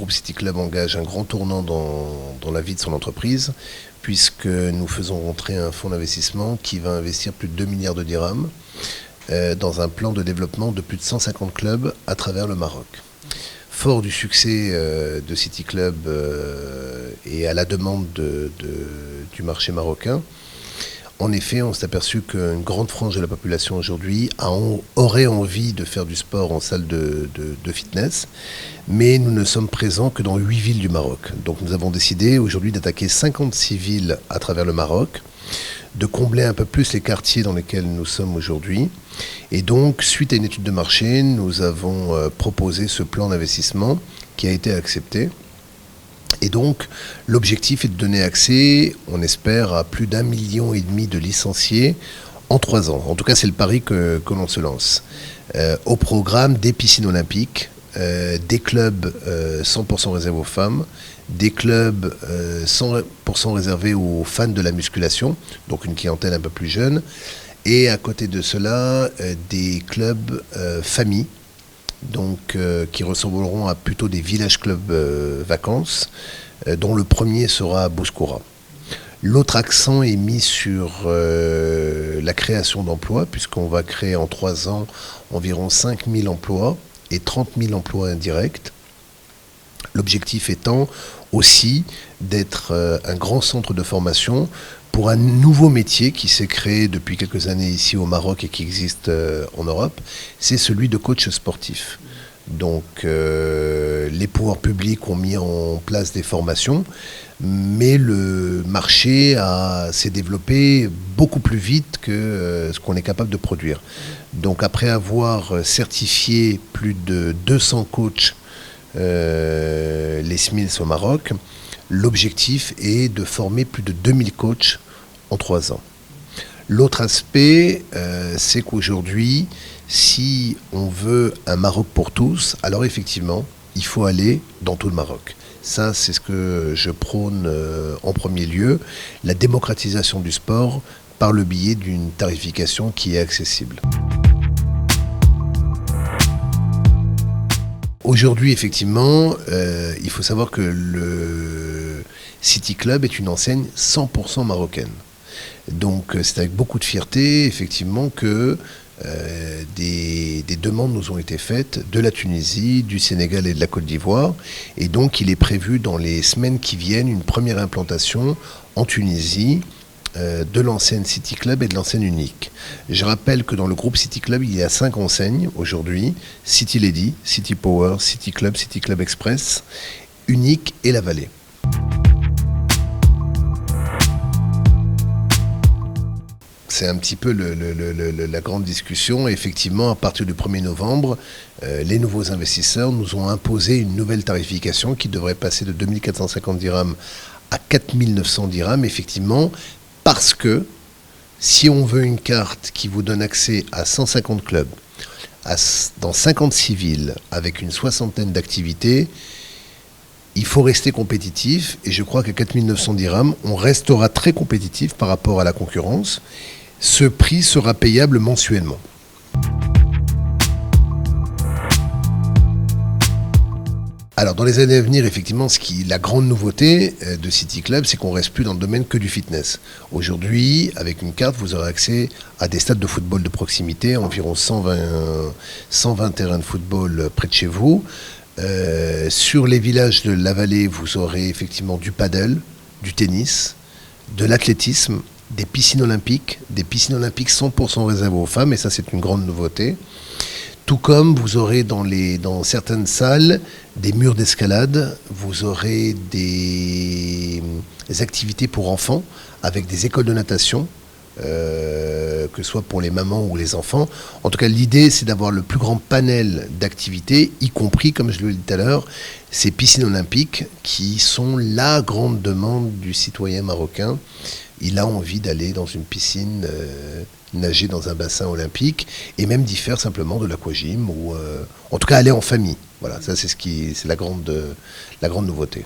groupe City Club engage un grand tournant dans la vie de son entreprise, puisque nous faisons rentrer un fonds d'investissement qui va investir plus de 2 milliards de dirhams dans un plan de développement de plus de 150 clubs à travers le Maroc. Fort du succès de City Club et à la demande du marché marocain, en effet, on s'est aperçu qu'une grande frange de la population aujourd'hui aurait envie de faire du sport en salle de fitness, mais nous ne sommes présents que dans 8 villes du Maroc. Donc nous avons décidé aujourd'hui d'attaquer 56 villes à travers le Maroc, de combler un peu plus les quartiers dans lesquels nous sommes aujourd'hui. Et donc, suite à une étude de marché, nous avons proposé ce plan d'investissement qui a été accepté. Et donc, l'objectif est de donner accès, on espère, à plus d'1,5 million de licenciés en 3 ans. En tout cas, c'est le pari que l'on se lance. Au programme, des piscines olympiques, des clubs 100% réservés aux femmes, des clubs 100% réservés aux fans de la musculation, donc une clientèle un peu plus jeune, et à côté de cela, des clubs familles, donc qui ressembleront à plutôt des villages clubs vacances, dont le premier sera à Bouskoura. L'autre accent est mis sur la création d'emplois, puisqu'on va créer en 3 ans environ 5 000 emplois et 30 000 emplois indirects. L'objectif étant aussi d'être un grand centre de formation pour un nouveau métier qui s'est créé depuis quelques années ici au Maroc et qui existe en Europe, c'est celui de coach sportif. Donc les pouvoirs publics ont mis en place des formations, mais le marché s'est développé beaucoup plus vite que ce qu'on est capable de produire. Donc après avoir certifié plus de 200 coachs, les SMILS au Maroc, l'objectif est de former plus de 2000 coachs en 3 ans. L'autre aspect, c'est qu'aujourd'hui, si on veut un Maroc pour tous, alors effectivement, il faut aller dans tout le Maroc. Ça, c'est ce que je prône en premier lieu, la démocratisation du sport par le biais d'une tarification qui est accessible. Aujourd'hui, effectivement, il faut savoir que le City Club est une enseigne 100% marocaine. Donc c'est avec beaucoup de fierté, effectivement, que des demandes nous ont été faites de la Tunisie, du Sénégal et de la Côte d'Ivoire. Et donc il est prévu dans les semaines qui viennent une première implantation en Tunisie, de l'enseigne City Club et de l'enseigne Unique. Je rappelle que dans le groupe City Club, il y a 5 enseignes aujourd'hui: City Lady, City Power, City Club Express, Unique et La Vallée. C'est un petit peu la grande discussion. Et effectivement, à partir du 1er novembre, les nouveaux investisseurs nous ont imposé une nouvelle tarification qui devrait passer de 2450 dirhams à 4900 dirhams, effectivement, parce que si on veut une carte qui vous donne accès à 150 clubs, dans 56 villes, avec une 60aine d'activités, il faut rester compétitif. Et je crois qu'à 4900 dirhams, on restera très compétitif par rapport à la concurrence. Ce prix sera payable mensuellement. Alors, dans les années à venir, effectivement, la grande nouveauté de City Club, c'est qu'on ne reste plus dans le domaine que du fitness. Aujourd'hui, avec une carte, vous aurez accès à des stades de football de proximité, environ 120 terrains de football près de chez vous. Sur les villages de la Vallée, vous aurez effectivement du paddle, du tennis, de l'athlétisme, des piscines olympiques 100% réservées aux femmes, et ça c'est une grande nouveauté. Tout comme vous aurez dans certaines salles des murs d'escalade, vous aurez des activités pour enfants avec des écoles de natation, que ce soit pour les mamans ou les enfants. En tout cas, l'idée, c'est d'avoir le plus grand panel d'activités, y compris, comme je le disais tout à l'heure, ces piscines olympiques qui sont la grande demande du citoyen marocain. Il a envie d'aller dans une piscine, nager dans un bassin olympique, et même d'y faire simplement de l'aquagym, ou en tout cas aller en famille. Voilà, ça c'est la grande nouveauté.